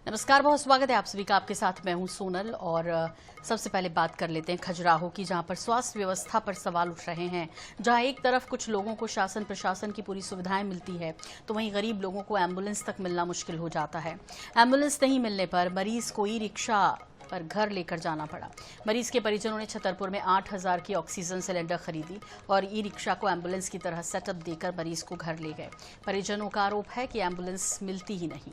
नमस्कार, बहुत स्वागत है आप सभी का। आपके साथ मैं हूं सोनल। और सबसे पहले बात कर लेते हैं खजुराहो की, जहां पर स्वास्थ्य व्यवस्था पर सवाल उठ रहे हैं। जहां एक तरफ कुछ लोगों को शासन प्रशासन की पूरी सुविधाएं मिलती है, तो वहीं गरीब लोगों को एम्बुलेंस तक मिलना मुश्किल हो जाता है। एम्बुलेंस नहीं मिलने पर मरीज को ई रिक्शा पर घर लेकर जाना पड़ा। मरीज के परिजनों ने छतरपुर में 8,000 की ऑक्सीजन सिलेंडर खरीदी और ई रिक्शा को एम्बुलेंस की तरह सेटअप देकर मरीज को घर ले गए। परिजनों का आरोप है कि एम्बुलेंस मिलती ही नहीं।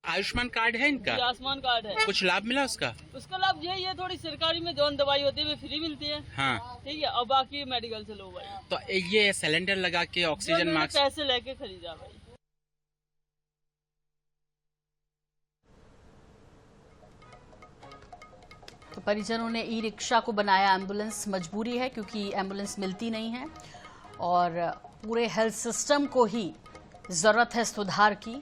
आयुष्मान कार्ड है इनका? आयुष्मान कार्ड है। कुछ लाभ मिला उसका? उसका लाभ यही है, थोड़ी सरकारी में जो दवाई होती है वो फ्री मिलती है। हाँ, ठीक है, और बाकी मेडिकल से लो भाई। तो ये सिलेंडर लगा के ऑक्सीजन मास्क पैसे लेके खरीदा भाई। तो परिजनों ने ई रिक्शा को बनाया एम्बुलेंस। मजबूरी है क्योंकि एम्बुलेंस मिलती नहीं है और पूरे हेल्थ सिस्टम को ही जरूरत है सुधार की।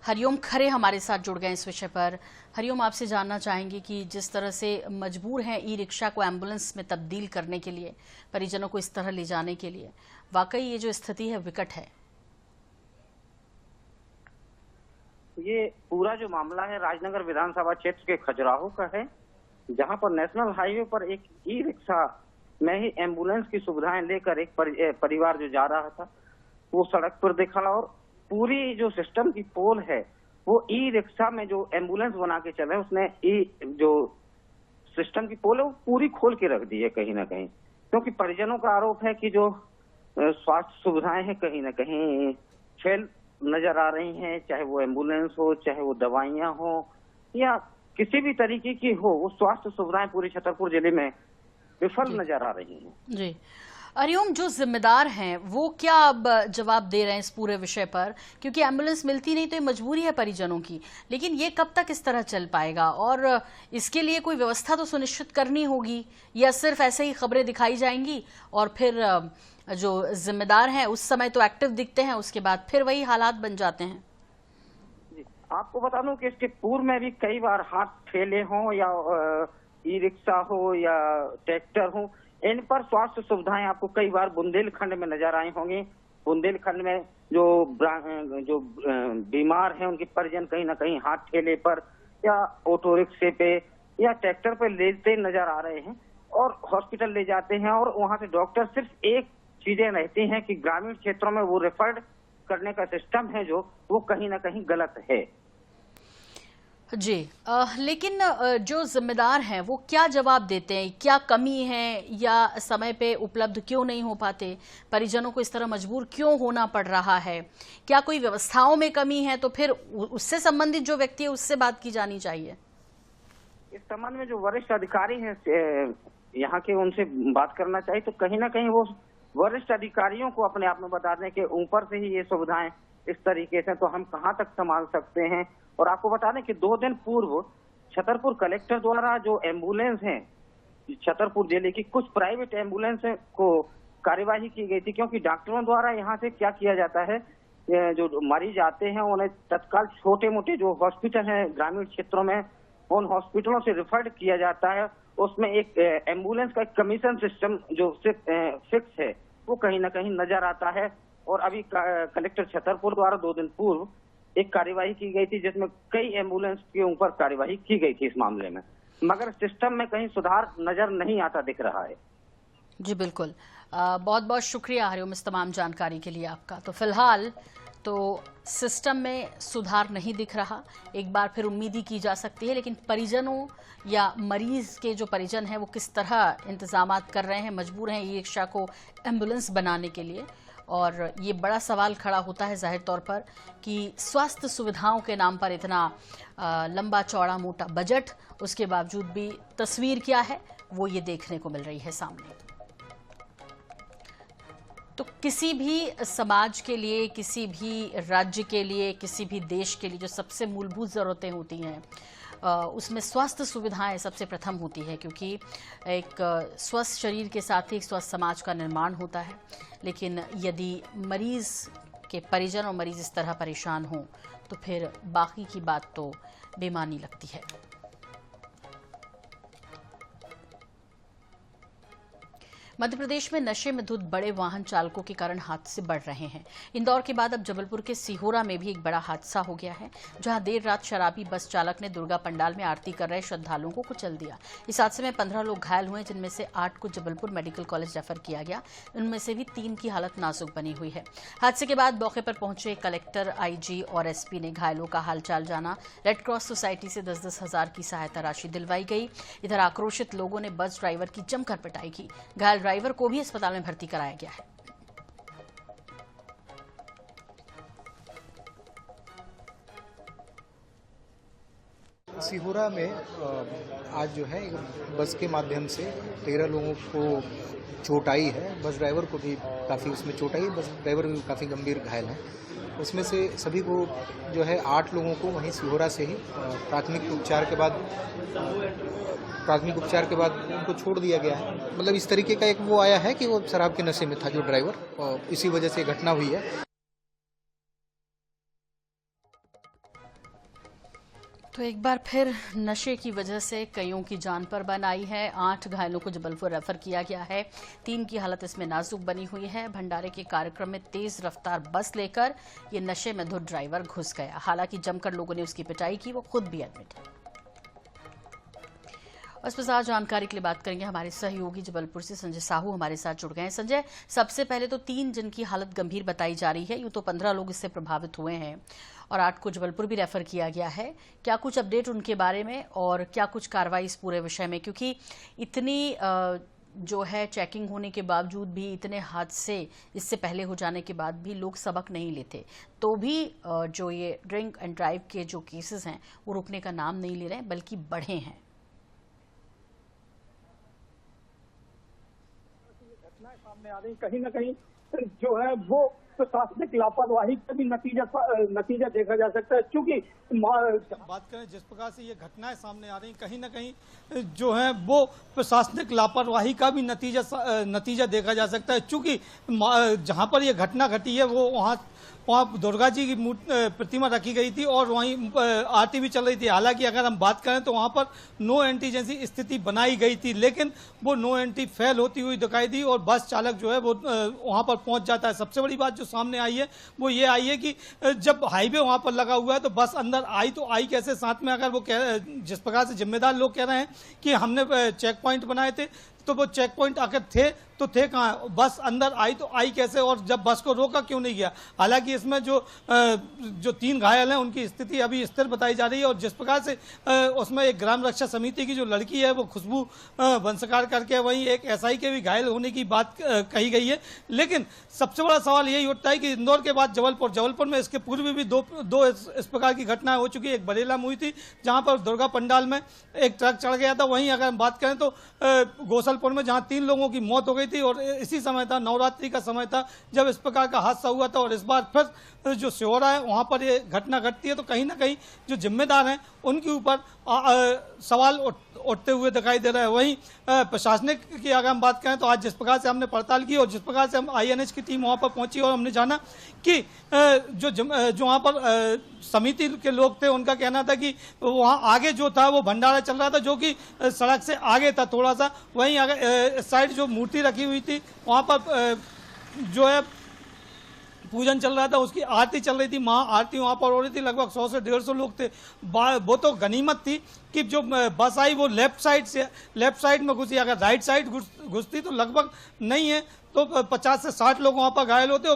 हरिओम खरे हमारे साथ जुड़ गए इस विषय पर। हरिओम, आपसे जानना चाहेंगे कि जिस तरह से मजबूर हैं ई रिक्शा को एम्बुलेंस में तब्दील करने के लिए, परिजनों को इस तरह ले जाने के लिए, वाकई ये जो स्थिति है विकट है। ये पूरा जो मामला है राजनगर विधानसभा क्षेत्र के खजुराहो का है, जहां पर नेशनल हाईवे पर एक ई रिक्शा में ही एम्बुलेंस की सुविधाएं लेकर एक परिवार जो जा रहा था, वो सड़क पर देखा और पूरी जो सिस्टम की पोल है वो ई रिक्शा में जो एम्बुलेंस बना के चले, उसने ई जो सिस्टम की पोल है वो पूरी खोल के रख दी है कहीं ना कहीं। क्योंकि परिजनों का आरोप है कि जो स्वास्थ्य सुविधाएं हैं कहीं ना कहीं फेल नजर आ रही हैं, चाहे वो एम्बुलेंस हो, चाहे वो दवाइयां हो, या किसी भी तरीके की हो, वो स्वास्थ्य सुविधाएं पूरे छतरपुर जिले में विफल नजर आ रही हैं। जी, हरिओम, जो जिम्मेदार हैं वो क्या अब जवाब दे रहे हैं इस पूरे विषय पर? क्योंकि एम्बुलेंस मिलती नहीं तो ये मजबूरी है परिजनों की, लेकिन ये कब तक इस तरह चल पाएगा? और इसके लिए कोई व्यवस्था तो सुनिश्चित करनी होगी, या सिर्फ ऐसे ही खबरें दिखाई जाएंगी और फिर जो जिम्मेदार हैं उस समय तो एक्टिव दिखते हैं, उसके बाद फिर वही हालात बन जाते हैं? आपको बता दूं कि इसके पूर्व में भी कई बार हाथ ठेले हों या ई रिक्शा हो या ट्रैक्टर हो, इन पर स्वास्थ्य सुविधाएं आपको कई बार बुंदेलखंड में नजर आई होंगी। बुंदेलखंड में जो बीमार हैं उनके परिजन कहीं ना कहीं हाथ ठेले पर या ऑटो रिक्शे पे या ट्रैक्टर पे लेते नजर आ रहे हैं और हॉस्पिटल ले जाते हैं, और वहां से डॉक्टर सिर्फ एक चीजें रहती हैं कि ग्रामीण क्षेत्रों में वो रेफर्ड करने का सिस्टम है जो वो कहीं ना कहीं गलत है। जी, लेकिन जो जिम्मेदार हैं वो क्या जवाब देते हैं? क्या कमी है या समय पे उपलब्ध क्यों नहीं हो पाते? परिजनों को इस तरह मजबूर क्यों होना पड़ रहा है? क्या कोई व्यवस्थाओं में कमी है? तो फिर उससे संबंधित जो व्यक्ति है उससे बात की जानी चाहिए। इस संबंध में जो वरिष्ठ अधिकारी हैं यहाँ के, उनसे बात करना चाहिए। तो कहीं ना कहीं वो वरिष्ठ अधिकारियों को अपने आप में बता दें कि ऊपर से ही ये सुविधाएं इस तरीके से तो हम कहां तक संभाल सकते हैं। और आपको बता दें कि 2 दिन पूर्व छतरपुर कलेक्टर द्वारा जो एम्बुलेंस हैं छतरपुर जिले की, कुछ प्राइवेट एम्बुलेंस को कार्यवाही की गई थी, क्योंकि डॉक्टरों द्वारा यहाँ से क्या किया जाता है, जो मरीज आते हैं उन्हें तत्काल छोटे मोटे जो हॉस्पिटल हैं ग्रामीण क्षेत्रों में, उन हॉस्पिटलों से रिफर्ड किया जाता है। उसमें एक एम्बुलेंस का कमीशन सिस्टम जो फिक्स है वो कहीं ना कहीं नजर आता है। और अभी कलेक्टर छतरपुर द्वारा 2 दिन पूर्व एक कार्यवाही की गई थी जिसमें कई एम्बुलेंस के ऊपर कार्यवाही की गई थी इस मामले में, मगर सिस्टम में कहीं सुधार नजर नहीं आता दिख रहा है। जी बिल्कुल, बहुत बहुत शुक्रिया हरिओम इस तमाम जानकारी के लिए आपका। तो फिलहाल तो सिस्टम में सुधार नहीं दिख रहा। एक बार फिर उम्मीद ही की जा सकती है, लेकिन परिजनों या मरीज के जो परिजन हैं वो किस तरह इंतजामात कर रहे हैं, मजबूर हैं ई रिक्शा को एम्बुलेंस बनाने के लिए। और ये बड़ा सवाल खड़ा होता है जाहिर तौर पर कि स्वास्थ्य सुविधाओं के नाम पर इतना लंबा चौड़ा मोटा बजट, उसके बावजूद भी तस्वीर क्या है वो ये देखने को मिल रही है सामने। तो किसी भी समाज के लिए, किसी भी राज्य के लिए, किसी भी देश के लिए जो सबसे मूलभूत ज़रूरतें होती हैं उसमें स्वास्थ्य सुविधाएं सबसे प्रथम होती है, क्योंकि एक स्वस्थ शरीर के साथ ही एक स्वस्थ समाज का निर्माण होता है। लेकिन यदि मरीज के परिजन और मरीज इस तरह परेशान हों तो फिर बाकी की बात तो बेमानी लगती है। मध्य प्रदेश में नशे में धुत बड़े वाहन चालकों के कारण हादसे बढ़ रहे हैं। इंदौर के बाद अब जबलपुर के सिहोरा में भी एक बड़ा हादसा हो गया है, जहां देर रात शराबी बस चालक ने दुर्गा पंडाल में आरती कर रहे श्रद्धालुओं को कुचल दिया। इस हादसे में 15 लोग घायल हुए, जिनमें से 8 को जबलपुर मेडिकल कॉलेज रेफर किया गया। उनमें से भी 3 की हालत नाजुक बनी हुई है। हादसे के बाद मौके पर पहुंचे कलेक्टर, आईजी और एसपी ने घायलों का हालचाल जाना। रेड क्रॉस सोसाइटी से 10-10 हजार की सहायता राशि दिलवाई गई। इधर आक्रोशित लोगों ने बस ड्राइवर की जमकर पिटाई की। घायल ड्राइवर को भी अस्पताल में भर्ती कराया गया है। सिहोरा में आज जो है बस के माध्यम से 13 लोगों को चोट आई है। बस ड्राइवर को भी काफ़ी उसमें चोट आई, बस ड्राइवर भी काफ़ी गंभीर घायल है। उसमें से सभी को जो है 8 लोगों को वहीं सिहोरा से ही प्राथमिक उपचार के बाद उनको छोड़ दिया गया है। मतलब इस तरीके का एक वो आया है कि वो शराब के नशे में था जो ड्राइवर, और इसी वजह से घटना हुई है। तो एक बार फिर नशे की वजह से कईयों की जान पर बन आई है। 8 घायलों को जबलपुर रेफर किया गया है। 3 की हालत इसमें नाजुक बनी हुई है। भंडारे के कार्यक्रम में तेज रफ्तार बस लेकर ये नशे में धुत ड्राइवर घुस गया। हालांकि जमकर लोगों ने उसकी पिटाई की, वो खुद भी एडमिट है। इस पर ज्यादा जानकारी के लिए बात करेंगे हमारे सहयोगी जबलपुर से संजय साहू हमारे साथ जुड़ गए हैं। संजय, सबसे पहले तो 3 जिनकी हालत गंभीर बताई जा रही है, यूं तो 15 लोग इससे प्रभावित हुए हैं और 8 को जबलपुर भी रेफर किया गया है। क्या कुछ अपडेट उनके बारे में और क्या कुछ कार्रवाई इस पूरे विषय में, क्योंकि इतनी जो है चेकिंग होने के बावजूद भी, इतने हादसे इससे पहले हो जाने के बाद भी लोग सबक नहीं लेते, तो भी जो ये ड्रिंक एंड ड्राइव के जो केसेस हैं वो रुकने का नाम नहीं ले रहे हैं, बल्कि बढ़े हैं। सामने आ रही कहीं ना कहीं जो है वो प्रशासनिक लापरवाही का भी नतीजा देखा जा सकता है। क्योंकि बात करें जिस प्रकार से ये घटनाएं सामने आ रही कहीं ना कहीं जो है वो प्रशासनिक लापरवाही का भी नतीजा देखा जा सकता है। क्योंकि जहां पर ये घटना घटी है वो वहाँ दुर्गा जी की प्रतिमा रखी गई थी और वहीं आरती भी चल रही थी। हालांकि अगर हम बात करें तो वहाँ पर नो एंट्री जैसी स्थिति बनाई गई थी, लेकिन वो नो एंट्री फेल होती हुई दिखाई दी और बस चालक जो है वो वहाँ पर पहुँच जाता है। सबसे बड़ी बात जो सामने आई है वो ये आई है कि जब हाईवे वहाँ पर लगा हुआ है तो बस अंदर आई तो आई कैसे। साथ में अगर वो जिस प्रकार से जिम्मेदार लोग कह रहे हैं कि हमने चेक पॉइंट बनाए थे, तो वो चेक पॉइंट आकर थे तो थे कहाँ, बस अंदर आई तो आई कैसे, और जब बस को रोका क्यों नहीं गया। हालांकि इसमें जो 3 घायल हैं उनकी स्थिति अभी स्थिर बताई जा रही है। और जिस प्रकार से उसमें एक ग्राम रक्षा समिति की जो लड़की है वो खुशबू बंसकार करके, वहीं एक एसआई के भी घायल होने की बात कही गई है। लेकिन सबसे बड़ा सवाल यही उठता है कि इंदौर के बाद जबलपुर में इसके पूर्व भी दो इस प्रकार की घटनाएं हो चुकी है। एक बरेला में हुई थी जहां पर दुर्गा पंडाल में एक ट्रक चढ़ गया था। वहीं अगर हम बात करें तो गोसलपुर में जहां 3 लोगों की मौत हो गई थी और इसी समय था, नवरात्रि का समय था, जब इस प्रकार का हादसा हुआ था। और इस बार फिर जो सिहोरा है वहां पर ये घटना घटती है, तो कहीं ना कहीं जो जिम्मेदार हैं उनके ऊपर सवाल उठते हुए दिखाई दे रहा है। वहीं प्रशासनिक की अगर हम बात करें तो आज जिस प्रकार से हमने पड़ताल की और जिस प्रकार से हम INH की टीम वहां पर पहुंची और हमने जाना कि जो वहां पर समिति के लोग थे उनका कहना था कि वहां आगे जो था वो भंडारा चल रहा था, जो कि सड़क से आगे था थोड़ा सा। वहीं अगर साइड जो मूर्ति रखी हुई थी वहां पर जो है पूजन चल रहा था, उसकी आरती चल रही थी, महा आरती वहां पर हो रही थी। लगभग 100 से 150 लोग थे। वो तो गनीमत थी कि जो बस आई वो लेफ्ट साइड में घुसी। अगर राइट साइड घुसती तो लगभग नहीं है तो 50 से 60 लोग वहां पर घायल होते।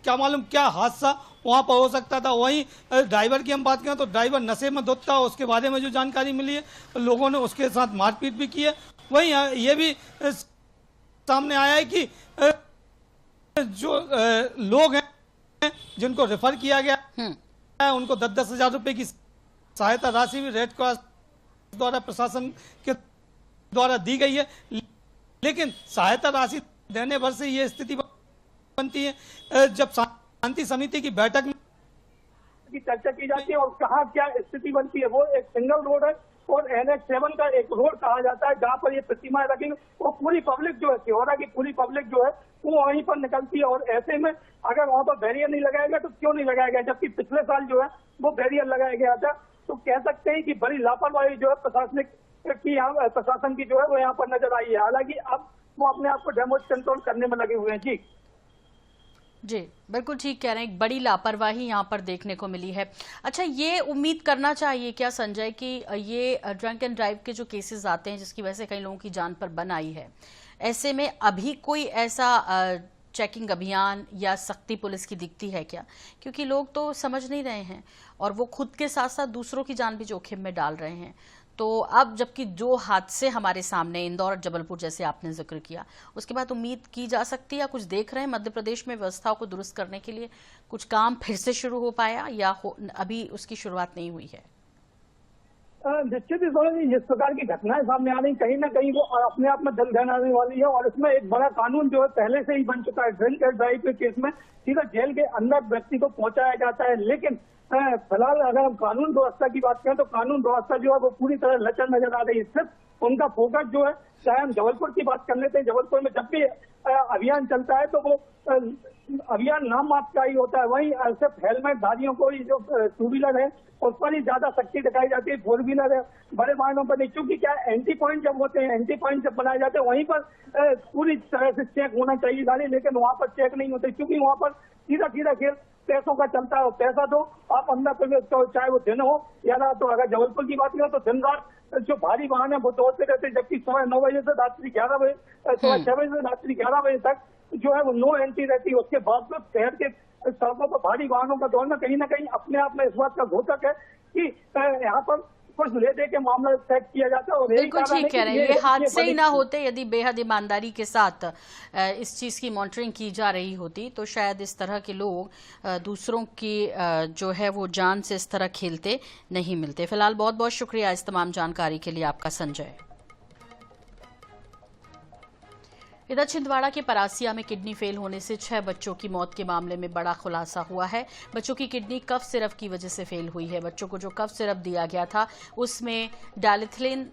क्या मालूम क्या हादसा वहां पर हो सकता था। वहीं ड्राइवर की हम बात करें तो ड्राइवर नशे में धुत था, उसके बारे में जो जानकारी मिली है लोगों ने उसके साथ मारपीट भी की है। वहीं ये भी सामने आया है कि जो लोग हैं जिनको रेफर किया गया है उनको 10-10 हजार रुपए की सहायता राशि भी रेड क्रॉस द्वारा प्रशासन के द्वारा दी गई है। लेकिन सहायता राशि देने भर से ये स्थिति बनती है जब शांति समिति की बैठक में की चर्चा की जाती है और कहाँ क्या स्थिति बनती है। वो एक सिंगल रोड है और NH7 का एक रोड कहा जाता है जहाँ पर ये प्रतिमाएं रखी, वो पूरी पब्लिक जो है सिहोरा की पूरी पब्लिक जो है वो वहीं पर निकलती है। और ऐसे में अगर वहाँ पर बैरियर नहीं लगाया गया तो क्यों नहीं लगाया गया, जबकि पिछले साल जो है वो बैरियर लगाया गया था। तो कह सकते हैं कि बड़ी लापरवाही जो है प्रशासन की जो है वो यहाँ पर नजर आई है। हालांकि अब वो अपने आप को डैमेज कंट्रोल करने में लगे हुए हैं। जी जी, बिल्कुल ठीक कह रहे हैं। एक बड़ी लापरवाही यहाँ पर देखने को मिली है। अच्छा, ये उम्मीद करना चाहिए क्या संजय कि ये ड्रंक एंड ड्राइव के जो केसेस आते हैं जिसकी वजह से कई लोगों की जान पर बन आई है, ऐसे में अभी कोई ऐसा चेकिंग अभियान या सख्ती पुलिस की दिखती है क्या? क्योंकि लोग तो समझ नहीं रहे हैं और वो खुद के साथ साथ दूसरों की जान भी जोखिम में डाल रहे हैं। तो अब जबकि जो हादसे हमारे सामने इंदौर और जबलपुर जैसे आपने जिक्र किया, उसके बाद उम्मीद की जा सकती है, कुछ देख रहे हैं मध्य प्रदेश में व्यवस्थाओं को दुरुस्त करने के लिए कुछ काम फिर से शुरू हो पाया या अभी उसकी शुरुआत नहीं हुई है? निश्चित ही जिस प्रकार की घटनाएं सामने आ रही, कहीं ना कहीं वो अपने आप में दल आने वाली है और इसमें एक बड़ा कानून जो है पहले से ही बन चुका है। ड्रिंक एंड ड्राइव के केस में सीधा जेल के अंदर व्यक्ति को पहुंचाया जाता है, लेकिन फिलहाल अगर हम कानून व्यवस्था की बात करें तो कानून व्यवस्था जो है वो पूरी तरह लचर नजर आ रही है। सिर्फ उनका फोकस जो है, चाहे हम जबलपुर की बात कर लेते हैं, जबलपुर में जब भी अभियान चलता है तो वो अभियान नाम मात्र का ही होता है। वहीं सिर्फ हेलमेट धारियों को ही जो टू व्हीलर है उस पर ही ज्यादा सख्ती दिखाई जाती है, फोर व्हीलर है बड़े वाहनों पर नहीं। क्योंकि क्या एंटी पॉइंट जब होते हैं, एंटी पॉइंट जब बनाए जाते हैं वहीं पर पूरी तरह से चेक होना चाहिए गाड़ी, लेकिन वहां पर चेक नहीं होते क्योंकि वहां पर सीधा सीधा खेल पैसों का चलता है। पैसा दो आप अंदर प्रवेश करो, चाहे वो दिन हो या रात। तो अगर जबलपुर की बात करें तो दिन रात जो भारी वाहन है वो दौड़ते रहते हैं, जबकि सुबह 9 बजे से रात्रि 11 बजे, सुबह 6 बजे से रात्रि 11 बजे तक जो है वो नो एंट्री रहती है। उसके बावजूद शहर के सड़कों पर भारी वाहनों का दौड़ना कहीं ना कहीं अपने आप में इस बात का घोषक है कि यहाँ पर कुछ ले दे के मामला सेट किया जाता है। और बिल्कुल ठीक कह रहे हैं। ये हादसे ही ना होते यदि बेहद ईमानदारी के साथ इस चीज की मॉनिटरिंग की जा रही होती, तो शायद इस तरह के लोग दूसरों की जो है वो जान से इस तरह खेलते नहीं मिलते। फिलहाल बहुत बहुत शुक्रिया इस तमाम जानकारी के लिए आपका संजय। इधर छिंदवाड़ा के परासिया में किडनी फेल होने से 6 बच्चों की मौत के मामले में बड़ा खुलासा हुआ है। बच्चों की किडनी कफ सिरप की वजह से फेल हुई है। बच्चों को जो कफ सिरप दिया गया था उसमें डायलिथिलिन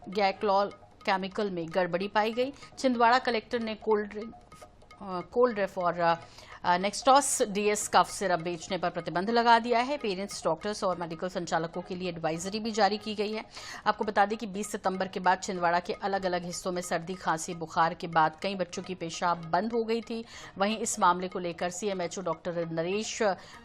ग्लाइकोल केमिकल में गड़बड़ी पाई गई। छिंदवाड़ा कलेक्टर ने कोल्ड ड्रिफ और नेक्स्टॉस डीएस कफ सिरप बेचने पर प्रतिबंध लगा दिया है। पेरेंट्स, डॉक्टर्स और मेडिकल संचालकों के लिए एडवाइजरी भी जारी की गई है। आपको बता दें कि 20 सितंबर के बाद छिंदवाड़ा के अलग अलग हिस्सों में सर्दी, खांसी, बुखार के बाद कई बच्चों की पेशाब बंद हो गई थी। वहीं इस मामले को लेकर सीएमएचओ डॉक्टर नरेश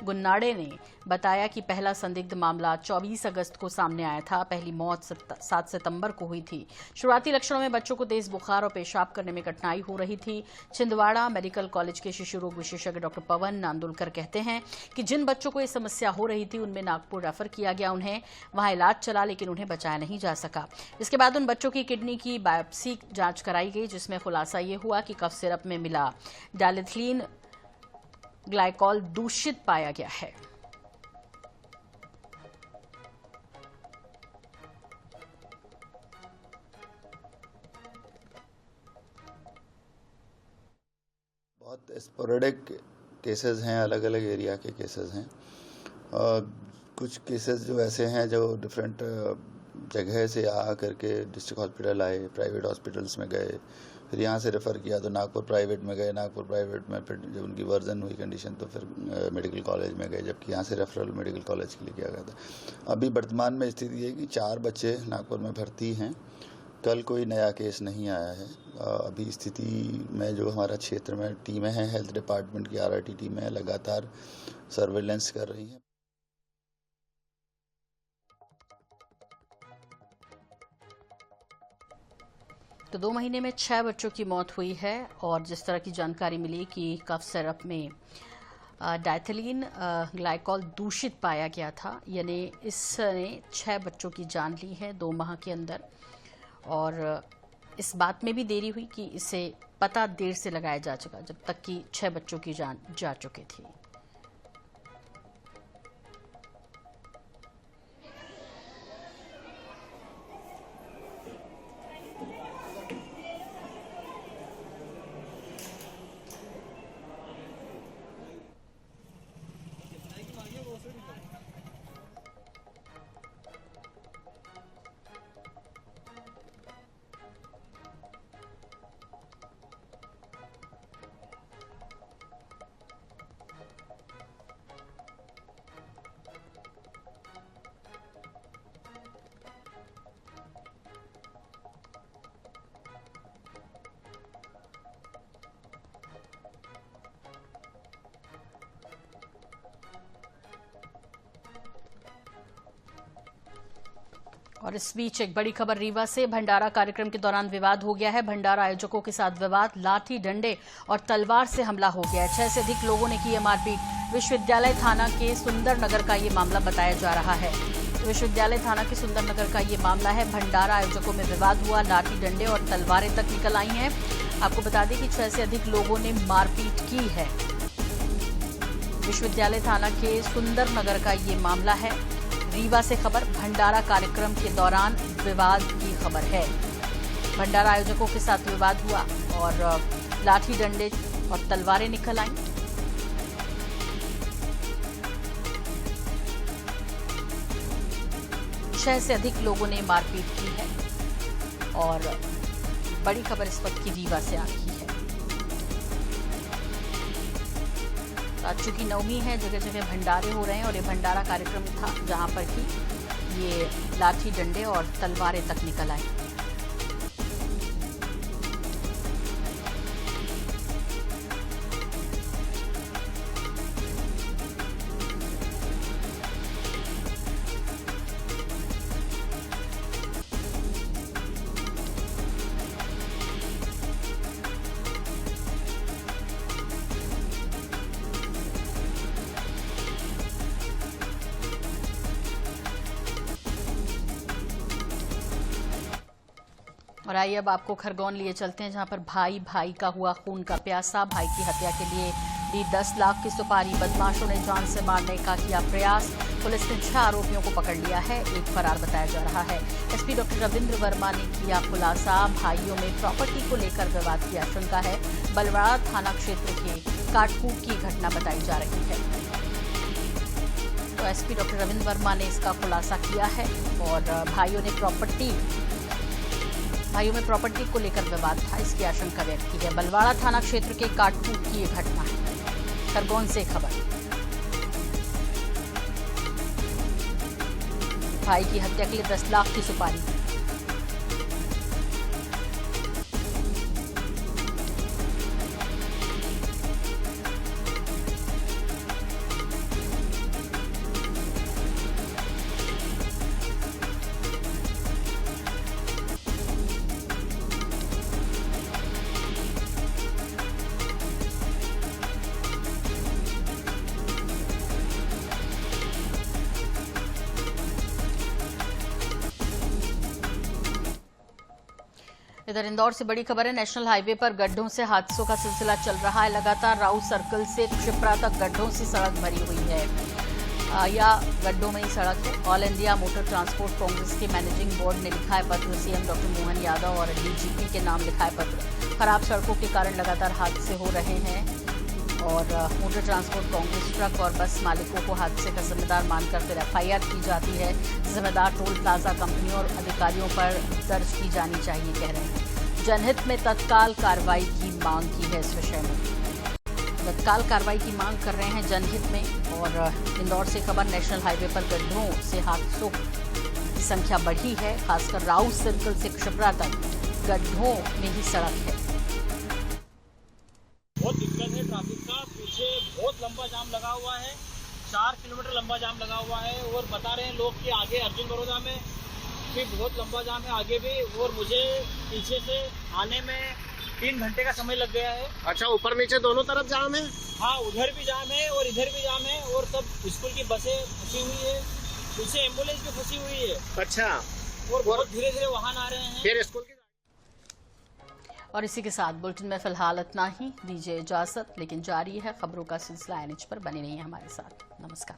गुन्नाड़े ने बताया कि पहला संदिग्ध मामला 24 अगस्त को सामने आया था। पहली मौत 7 सितंबर को हुई थी। शुरुआती लक्षणों में बच्चों को तेज बुखार और पेशाब करने में कठिनाई हो रही थी। छिंदवाड़ा मेडिकल कॉलेज के शिशु रोग विशेषज्ञ डॉक्टर पवन नांदुलकर कहते हैं कि जिन बच्चों को ये समस्या हो रही थी उनमें नागपुर रेफर किया गया। उन्हें वहां इलाज चला लेकिन उन्हें बचाया नहीं जा सका। इसके बाद उन बच्चों की किडनी की बायोप्सी जांच कराई गई, जिसमें खुलासा ये हुआ कि कफ सिरप में मिला डायलिथिलिन ग्लाइकोल दूषित पाया गया है। बहुत स्पोरेडिक केसेस हैं, अलग अलग एरिया के केसेस हैं। कुछ केसेस जो ऐसे हैं जो डिफरेंट जगह से आ करके डिस्ट्रिक्ट हॉस्पिटल आए, प्राइवेट हॉस्पिटल्स में गए, फिर यहाँ से रेफ़र किया तो नागपुर प्राइवेट में गए, नागपुर प्राइवेट में फिर जब उनकी वर्जन हुई कंडीशन तो फिर मेडिकल कॉलेज में गए, जबकि यहाँ से रेफरल मेडिकल कॉलेज के लिए किया गया था। अभी वर्तमान में स्थिति है कि 4 बच्चे नागपुर में भर्ती हैं। कल कोई नया केस नहीं आया है। अभी स्थिति में जो हमारा क्षेत्र में टीमें हैं, हेल्थ डिपार्टमेंट की आरआरटी टीमें लगातार सर्वेलेंस कर रही हैं। तो 2 महीने में 6 बच्चों की मौत हुई है और जिस तरह की जानकारी मिली कि कफ सिरप में डायथिलिन ग्लाइकोल दूषित पाया गया था, यानी इसने 6 बच्चों की जान ली है 2 माह के अंदर। और इस बात में भी देरी हुई कि इसे पता देर से लगाया जा चुका, जब तक कि 6 बच्चों की जान जा चुकी थी। और इस बीच एक बड़ी खबर रीवा से। भंडारा कार्यक्रम के दौरान विवाद हो गया है। भंडारा आयोजकों के साथ विवाद, लाठी डंडे और तलवार से हमला हो गया है। 6 से अधिक लोगों ने की है मारपीट। विश्वविद्यालय थाना के सुंदरनगर का ये मामला बताया जा रहा है। विश्वविद्यालय थाना के सुंदरनगर का ये मामला है। भंडारा आयोजकों में विवाद हुआ, लाठी डंडे और तलवारें तक निकल आई हैं। आपको बता दें कि 6 से अधिक लोगों ने मारपीट की है। विश्वविद्यालय थाना के सुंदरनगर का ये मामला है। रीवा से खबर, भंडारा कार्यक्रम के दौरान विवाद की खबर है। भंडारा आयोजकों के साथ विवाद हुआ और लाठी डंडे और तलवारें निकल आईं। छह से अधिक लोगों ने मारपीट की है और बड़ी खबर इस वक्त की रीवा से आ रही है। आज चूंकि नवमी है, जगह जगह भंडारे हो रहे हैं और ये भंडारा कार्यक्रम था जहां पर कि ये लाठी डंडे और तलवारें तक निकल आई। और आइए अब आपको खरगोन लिए चलते हैं, जहां पर भाई का हुआ खून का प्यासा। भाई की हत्या के लिए दी 10 लाख की सुपारी। बदमाशों ने जान से मारने का किया प्रयास। पुलिस ने 6 आरोपियों को पकड़ लिया है, एक फरार बताया जा रहा है। एसपी डॉक्टर रविंद्र वर्मा ने किया खुलासा। भाइयों में प्रॉपर्टी को लेकर विवाद की आशंका है। बलवाड़ा थाना क्षेत्र के काटकूट की घटना बताई जा रही है। तो एसपी डॉक्टर रविंद्र वर्मा ने इसका खुलासा किया है और भाइयों में प्रॉपर्टी को लेकर विवाद था, इसकी आशंका व्यक्त की है। बलवाड़ा थाना क्षेत्र के काटकूट की ये घटना है। खरगोन से खबर, भाई की हत्या के लिए 10 लाख की सुपारी। इधर इंदौर से बड़ी खबर है। नेशनल हाईवे पर गड्ढों से हादसों का सिलसिला चल रहा है लगातार। राउत सर्कल से क्षिप्रा तक गड्ढों से सड़क भरी हुई है या गड्ढों में ही सड़क है। All India motor transport Congress के मैनेजिंग बोर्ड ने लिखा है पत्र। सीएम डॉक्टर मोहन यादव और डीजीपी के नाम लिखा है पत्र। खराब सड़कों के कारण लगातार हादसे हो रहे हैं और मोटर ट्रांसपोर्ट कांग्रेस ट्रक और बस मालिकों को हादसे का जिम्मेदार मानकर फिर एफआईआर की जाती है। जिम्मेदार टोल प्लाजा कंपनियों और अधिकारियों पर दर्ज की जानी चाहिए, कह रहे हैं। जनहित में तत्काल कार्रवाई की मांग की है। इस विषय में तत्काल कार्रवाई की मांग कर रहे हैं जनहित में। और इंदौर से खबर, नेशनल हाईवे पर गड्ढों से हादसों की संख्या बढ़ी है। खासकर राउत सर्कल से क्षिप्रा तक गड्ढों में ही सड़क है। बहुत दिक्कत है ट्रैफिक का। पीछे बहुत लंबा जाम लगा हुआ है, 4 किलोमीटर लंबा जाम लगा हुआ है। और बता रहे हैं लोग कि आगे अर्जुन बड़ौदा में भी बहुत लंबा जाम है आगे भी। और मुझे पीछे से आने में 3 घंटे का समय लग गया है। अच्छा, ऊपर नीचे दोनों तरफ जाम है? हाँ, उधर भी जाम है और इधर भी जाम है। और सब स्कूल की बसें फंसी हुई है, पीछे एम्बुलेंस भी फंसी हुई है। अच्छा, और बहुत धीरे धीरे वाहन आ रहे हैं। फिर स्कूल की। और इसी के साथ बुलेटिन में फिलहाल इतना ही। दीजिए इजाजत, लेकिन जारी है खबरों का सिलसिला। NH पर बने रहिए हमारे साथ। नमस्कार।